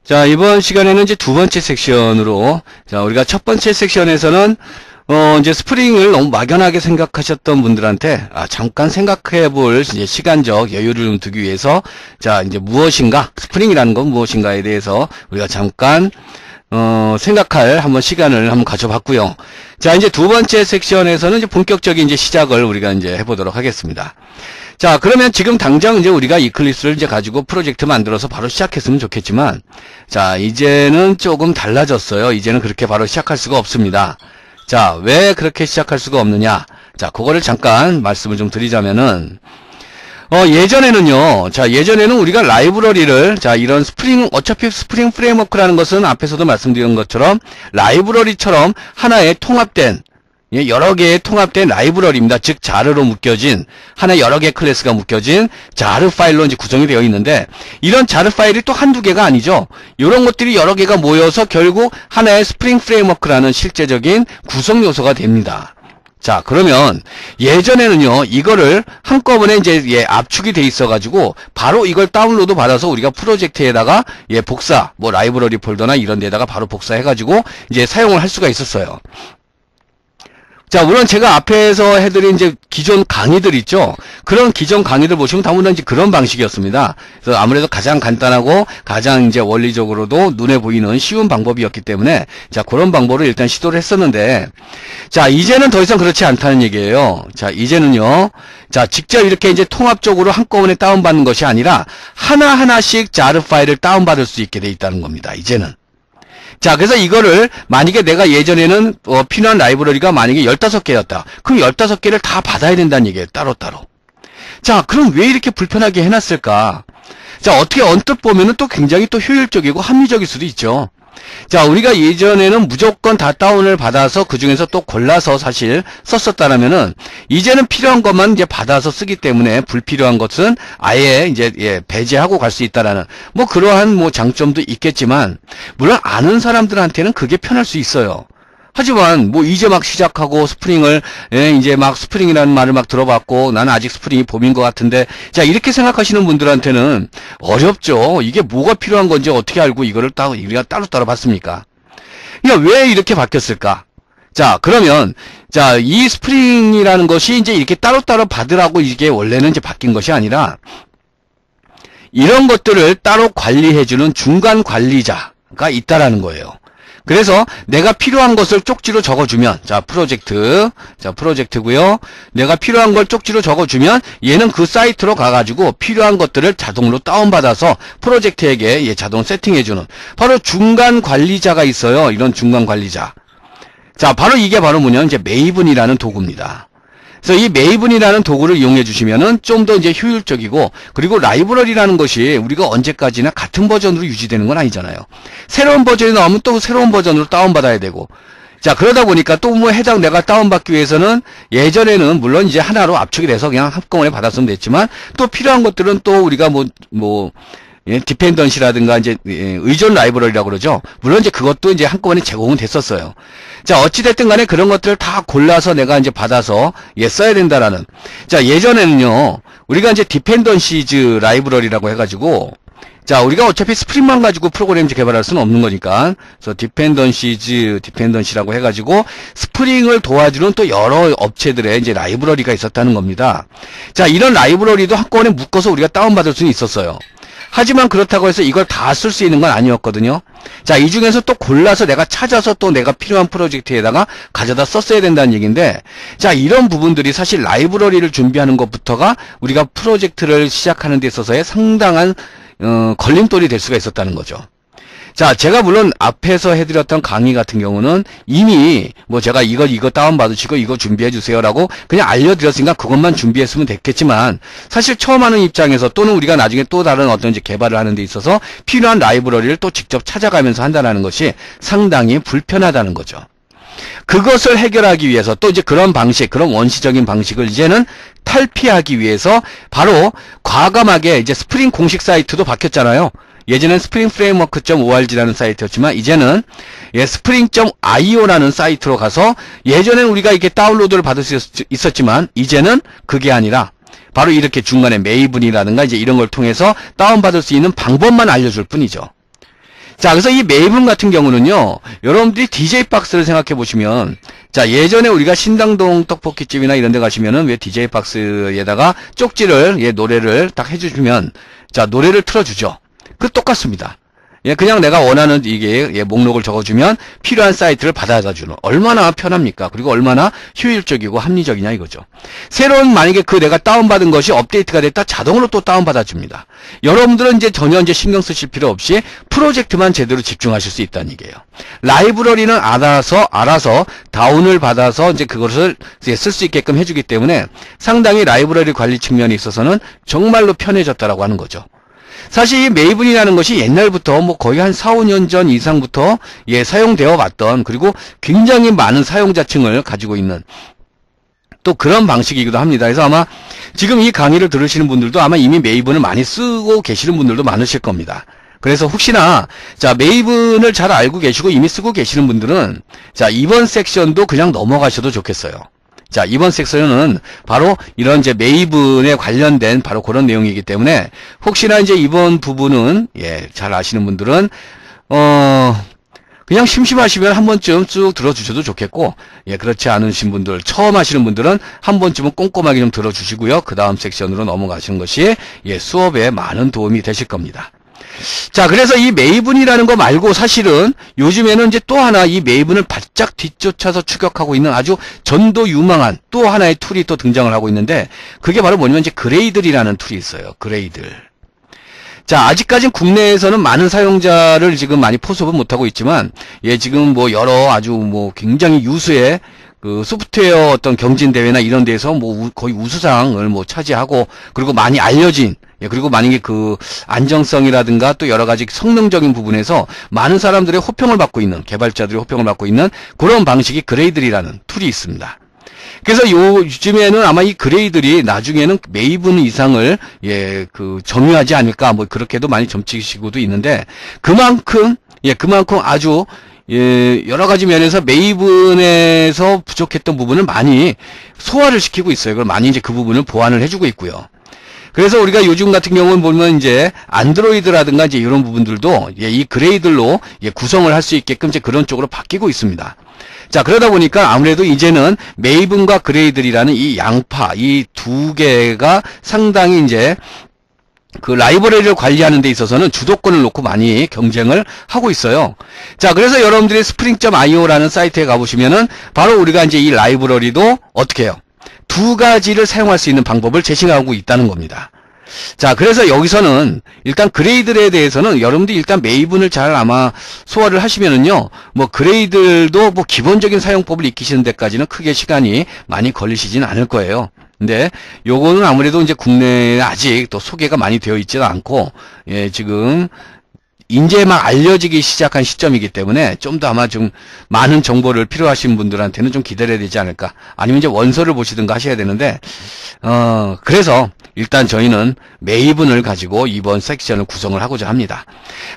자, 이번 시간에는 이제 두 번째 섹션으로, 자, 우리가 첫 번째 섹션에서는, 이제 스프링을 너무 막연하게 생각하셨던 분들한테, 잠깐 생각해 볼, 이제 시간적 여유를 좀 두기 위해서, 자, 이제 무엇인가, 스프링이라는 건 무엇인가에 대해서 우리가 잠깐, 생각할 한번 시간을 한번 가져봤고요. 자, 이제 두 번째 섹션에서는 이제 본격적인 이제 시작을 우리가 이제 해보도록 하겠습니다. 자, 그러면 지금 당장 이제 우리가 이클립스를 이제 가지고 프로젝트 만들어서 바로 시작했으면 좋겠지만, 자, 이제는 조금 달라졌어요. 이제는 그렇게 바로 시작할 수가 없습니다. 자, 왜 그렇게 시작할 수가 없느냐? 자, 그거를 잠깐 말씀을 좀 드리자면은, 예전에는요, 자, 예전에는 우리가 라이브러리를, 자, 이런 어차피 스프링 프레임워크라는 것은 앞에서도 말씀드린 것처럼 라이브러리처럼 하나의 통합된, 여러 개의 통합된 라이브러리입니다. 즉, 자르로 묶여진, 하나의 여러 개의 클래스가 묶여진 자르 파일로 이제 구성이 되어 있는데, 이런 자르 파일이 또 한두 개가 아니죠. 이런 것들이 여러 개가 모여서 결국 하나의 스프링 프레임워크라는 실제적인 구성 요소가 됩니다. 자, 그러면 예전에는요, 이거를 한꺼번에 이제 압축이 돼 있어가지고 바로 이걸 다운로드 받아서 우리가 프로젝트에다가 복사, 뭐 라이브러리 폴더나 이런 데다가 바로 복사해가지고 이제 사용을 할 수가 있었어요. 자, 물론 제가 앞에서 해드린 이제 기존 강의들 있죠? 그런 기존 강의들 보시면 다문화 이제 그런 방식이었습니다. 그래서 아무래도 가장 간단하고 가장 이제 원리적으로도 눈에 보이는 쉬운 방법이었기 때문에, 자, 그런 방법을 일단 시도를 했었는데, 자, 이제는 더 이상 그렇지 않다는 얘기예요. 자, 이제는요, 자, 직접 이렇게 이제 통합적으로 한꺼번에 다운받는 것이 아니라 하나하나씩 자르 파일을 다운받을 수 있게 돼 있다는 겁니다. 이제는. 자, 그래서 이거를 만약에 내가 예전에는 필요한 라이브러리가 만약에 15개였다. 그럼 15개를 다 받아야 된다는 얘기예요. 따로따로. 자, 그럼 왜 이렇게 불편하게 해놨을까? 자, 어떻게 언뜻 보면은 또 굉장히 또 효율적이고 합리적일 수도 있죠. 자, 우리가 예전에는 무조건 다 다운을 받아서 그 중에서 또 골라서 사실 썼었다라면은, 이제는 필요한 것만 이제 받아서 쓰기 때문에 불필요한 것은 아예 이제 배제하고 갈 수 있다라는, 뭐 그러한 뭐 장점도 있겠지만, 물론 아는 사람들한테는 그게 편할 수 있어요. 하지만 뭐 이제 막 시작하고 스프링을 이제 막 스프링이라는 말을 막 들어봤고 나는 아직 스프링이 봄인 것 같은데, 자, 이렇게 생각하시는 분들한테는 어렵죠. 이게 뭐가 필요한 건지 어떻게 알고 이거를 우리가 따로따로 봤습니까? 그러니까 왜 이렇게 바뀌었을까? 자, 그러면 자, 이 스프링이라는 것이 이제 이렇게 따로따로 받으라고 이게 원래는 이제 바뀐 것이 아니라, 이런 것들을 따로 관리해주는 중간 관리자가 있다라는 거예요. 그래서 내가 필요한 것을 쪽지로 적어주면, 자, 프로젝트고요. 내가 필요한 걸 쪽지로 적어주면 얘는 그 사이트로 가가지고 필요한 것들을 자동으로 다운받아서 프로젝트에게 자동 세팅해주는 바로 중간 관리자가 있어요. 이런 중간 관리자. 자, 바로 이게 바로 뭐냐, 이제 메이븐이라는 도구입니다. 그래서 이 메이븐이라는 도구를 이용해 주시면은 좀 더 이제 효율적이고, 그리고 라이브러리라는 것이 우리가 언제까지나 같은 버전으로 유지되는 건 아니잖아요. 새로운 버전이 나오면 또 새로운 버전으로 다운받아야 되고, 자, 그러다 보니까 또 뭐 내가 다운받기 위해서는 예전에는 물론 이제 하나로 압축이 돼서 그냥 한꺼번에 받았으면 됐지만, 또 필요한 것들은 또 우리가 디펜던시라든가 이제 의존 라이브러리라고 그러죠. 물론 이제 그것도 이제 한꺼번에 제공은 됐었어요. 자, 어찌됐든 간에 그런 것들을 다 골라서 내가 이제 받아서 써야 된다라는. 자, 예전에는요, 우리가 이제 디펜던시즈 라이브러리라고 해가지고, 자, 우리가 어차피 스프링만 가지고 프로그램 개발할 수는 없는 거니까, 그래서 디펜던시라고 해가지고 스프링을 도와주는 또 여러 업체들의 이제 라이브러리가 있었다는 겁니다. 자, 이런 라이브러리도 한꺼번에 묶어서 우리가 다운받을 수는 있었어요. 하지만 그렇다고 해서 이걸 다 쓸 수 있는 건 아니었거든요. 자, 이 중에서 또 골라서 내가 찾아서 또 내가 필요한 프로젝트에다가 가져다 썼어야 된다는 얘기인데, 자, 이런 부분들이 사실 라이브러리를 준비하는 것부터가 우리가 프로젝트를 시작하는 데 있어서의 상당한 걸림돌이 될 수가 있었다는 거죠. 자, 제가 물론 앞에서 해드렸던 강의 같은 경우는 이미 뭐 제가 이거 다운받으시고 이거 준비해주세요라고 그냥 알려드렸으니까 그것만 준비했으면 됐겠지만, 사실 처음 하는 입장에서 또는 우리가 나중에 또 다른 어떤 이제 개발을 하는 데 있어서 필요한 라이브러리를 또 직접 찾아가면서 한다는 것이 상당히 불편하다는 거죠. 그것을 해결하기 위해서 또 이제 그런 원시적인 방식을 이제는 탈피하기 위해서 바로 과감하게 이제 스프링 공식 사이트도 바뀌었잖아요. 예전엔 springframework.org라는 사이트였지만 이제는 spring.io라는 사이트로 가서, 예전엔 우리가 이렇게 다운로드를 받을 수 있었지만 이제는 그게 아니라 바로 이렇게 중간에 메이븐이라든가 이제 이런 걸 통해서 다운받을 수 있는 방법만 알려줄 뿐이죠. 자, 그래서 이 메이븐 같은 경우는요, 여러분들이 DJ 박스를 생각해 보시면, 자, 예전에 우리가 신당동 떡볶이집이나 이런 데 가시면은 왜 DJ 박스에다가 쪽지를, 노래를 딱 해주시면, 자, 노래를 틀어주죠. 그 똑같습니다. 그냥 내가 원하는 이게 목록을 적어주면 필요한 사이트를 받아다 주는, 얼마나 편합니까? 그리고 얼마나 효율적이고 합리적이냐 이거죠. 새로운 만약에 내가 다운받은 것이 업데이트가 됐다, 자동으로 또 다운받아 줍니다. 여러분들은 전혀 신경 쓰실 필요 없이 프로젝트만 제대로 집중하실 수 있다는 얘기예요. 라이브러리는 알아서 다운을 받아서 그것을 쓸 수 있게끔 해주기 때문에 상당히 라이브러리 관리 측면에 있어서는 정말로 편해졌다라고 하는 거죠. 사실 이 메이븐이라는 것이 옛날부터 거의 한 4, 5년 전 이상부터 사용되어 왔던, 그리고 굉장히 많은 사용자층을 가지고 있는 또 그런 방식이기도 합니다. 그래서 아마 지금 이 강의를 들으시는 분들도 아마 이미 메이븐을 많이 쓰고 계시는 분들도 많으실 겁니다. 그래서 혹시나 메이븐을 잘 알고 계시고 이미 쓰고 계시는 분들은 이번 섹션도 그냥 넘어가셔도 좋겠어요. 자, 이번 섹션은 바로 이런 메이븐에 관련된 바로 그런 내용이기 때문에 혹시나 이번 부분은 잘 아시는 분들은 그냥 심심하시면 한 번쯤 쭉 들어주셔도 좋겠고, 그렇지 않으신 분들, 처음 하시는 분들은 한 번쯤은 꼼꼼하게 좀 들어주시고요. 그 다음 섹션으로 넘어가시는 것이 수업에 많은 도움이 되실 겁니다. 자, 그래서 이 메이븐이라는 거 말고 사실은 요즘에는 또 하나 이 메이븐을 바짝 뒤쫓아서 추격하고 있는 아주 전도 유망한 또 하나의 툴이 또 등장을 하고 있는데, 그게 바로 뭐냐면 그레이들이라는 툴이 있어요. 그레이들. 자, 아직까지는 국내에서는 많은 사용자를 지금 많이 포섭은 못하고 있지만, 지금 여러 아주 굉장히 유수의 소프트웨어 어떤 경진대회나 이런 데서 거의 우수상을 차지하고, 그리고 많이 알려진, 그리고 만약에 안정성이라든가 또 여러 가지 성능적인 부분에서 많은 사람들의 호평을 받고 있는, 개발자들의 호평을 받고 있는 그런 방식이 그레이들이라는 툴이 있습니다. 그래서 요즘에는 아마 이 그레이들이 나중에는 메이븐 이상을 점유하지 않을까, 그렇게도 많이 점치시고도 있는데, 그만큼 아주 여러 가지 면에서 메이븐에서 부족했던 부분을 많이 소화를 시키고 있어요. 그걸 많이 그 부분을 보완을 해주고 있고요. 그래서 우리가 요즘 같은 경우는 보면 안드로이드라든가 이런 부분들도 이 그레이들로 구성을 할 수 있게끔 그런 쪽으로 바뀌고 있습니다. 자, 그러다 보니까 아무래도 이제는 메이븐과 그레이들이라는 이 양파, 이 두 개가 상당히 라이브러리를 관리하는 데 있어서는 주도권을 놓고 많이 경쟁을 하고 있어요. 자, 그래서 여러분들이 spring.io라는 사이트에 가보시면은 바로 우리가 이 라이브러리도 어떻게 해요? 두 가지를 사용할 수 있는 방법을 제시하고 있다는 겁니다. 자, 그래서 여기서는 일단 그레이들에 대해서는 여러분들이 일단 메이븐을 잘 아마 소화를 하시면은요, 그레이들도 기본적인 사용법을 익히시는 데까지는 크게 시간이 많이 걸리시지는 않을 거예요. 근데 요거는 아무래도 국내에 아직 또 소개가 많이 되어 있지는 않고, 지금 이제 막 알려지기 시작한 시점이기 때문에 좀 더 아마 좀 많은 정보를 필요하신 분들한테는 좀 기다려야 되지 않을까. 아니면 원서를 보시든가 하셔야 되는데, 그래서 일단 저희는 메이븐을 가지고 이번 섹션을 구성을 하고자 합니다.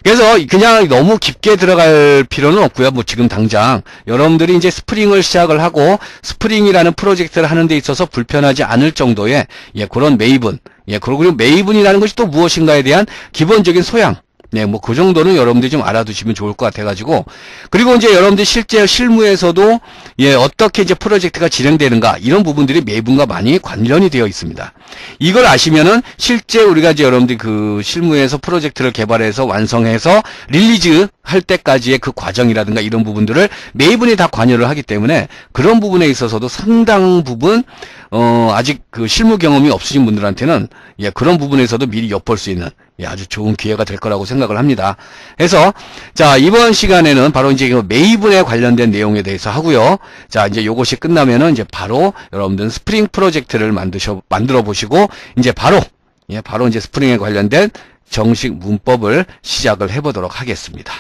그래서 그냥 너무 깊게 들어갈 필요는 없고요. 지금 당장 여러분들이 스프링을 시작을 하고 스프링이라는 프로젝트를 하는 데 있어서 불편하지 않을 정도의 그런 메이븐, 그리고 메이븐이라는 것이 또 무엇인가에 대한 기본적인 소양, 그 정도는 여러분들이 좀 알아두시면 좋을 것 같아가지고, 그리고 여러분들 실제 실무에서도, 어떻게 프로젝트가 진행되는가, 이런 부분들이 메이븐과 많이 관련이 되어 있습니다. 이걸 아시면은, 실제 우리가 여러분들이 실무에서 프로젝트를 개발해서 완성해서 릴리즈 할 때까지의 그 과정이라든가 이런 부분들을 메이븐이 다 관여를 하기 때문에, 그런 부분에 있어서도 상당 부분, 아직 실무 경험이 없으신 분들한테는, 그런 부분에서도 미리 엿볼 수 있는, 아주 좋은 기회가 될 거라고 생각을 합니다. 그래서 자, 이번 시간에는 바로 메이븐에 관련된 내용에 대해서 하고요. 자, 요것이 끝나면은 바로 여러분들은 스프링 프로젝트를 만들어 보시고 바로 스프링에 관련된 정식 문법을 시작을 해 보도록 하겠습니다.